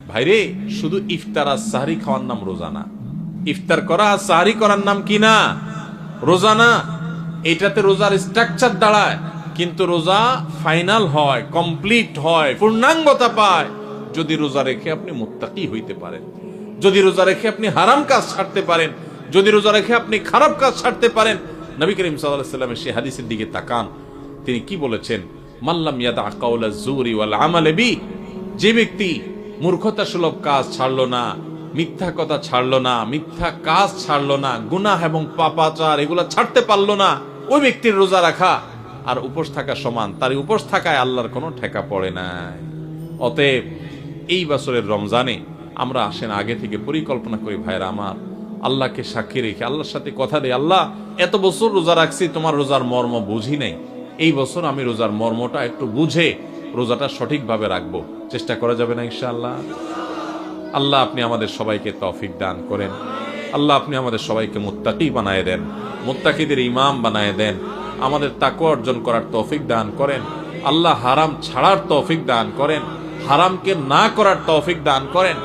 ভাইরে, শুধু ইফতার আর সাহরি খাওয়ার নাম রোজা না। ইফতার করা আর সাহরি করার নাম কি না? রোজা না। এটাতে রোজার স্ট্রাকচার দাঁড়ায়, কিন্তু রোজা ফাইনাল হয়, কমপ্লিট হয়, পূর্ণাঙ্গতা পায় যদি রোজা রেখে আপনি মুত্তাকি হইতে পারেন, যদি রোজা রেখে আপনি হারাম কাজ ছাড়তে পারেন, যদি রোজা রেখে আপনি খারাপ কাজ ছাড়তে পারেন। নবী করিম সাল্লাল্লাহু আলাইহি ওয়াসাল্লামের সেই হাদিসের দিকে তাকান, তিনি কি বলেছেন? মাল্লাম ইয়াদা কাওলা যুরি ওয়াল আমাল বি, যে ব্যক্তি মূর্খতা সুলভ কাজ ছাড়লো না, মিথ্যা কথা ছাড়লো না, মিথ্যা কাজ ছাড়লো না, গুনাহ এবং পাপাচার এগুলা ছাড়তে পারলো না, ওই ব্যক্তির রোজা রাখা আর উপোস থাকা সমান। তার উপোস থাকায় আল্লাহর কোনো ঠেকা পড়ে নাই। অতএব এই বছরের রমজানে আমরা আসেন আগে থেকে পরিকল্পনা করি, ভাইরা আমার, আল্লাহকে সাক্ষী রেখে আল্লাহর সাথে কথা দেই, আল্লাহ এত বছর রোজা রাখছি, তোমার রোজার মর্ম বুঝি নাই, এই বছর আমি রোজার মর্মটা একটু বুঝে রোজাটা সঠিকভাবে রাখবো। চেষ্টা করা যাবে না ইনশাআল্লাহ? আল্লাহ আপনি আমাদের সবাইকে তৌফিক দান করেন। আল্লাহ আপনি আমাদের সবাইকে মুত্তাকি বানায় দেন, মুত্তাকিদের ইমাম বানায় দেন, আমাদের তাকওয়া অর্জন করার তৌফিক দান করেন। আল্লাহ হারাম ছাড়ার তৌফিক দান করেন, হারামকে না করার তৌফিক দান করেন।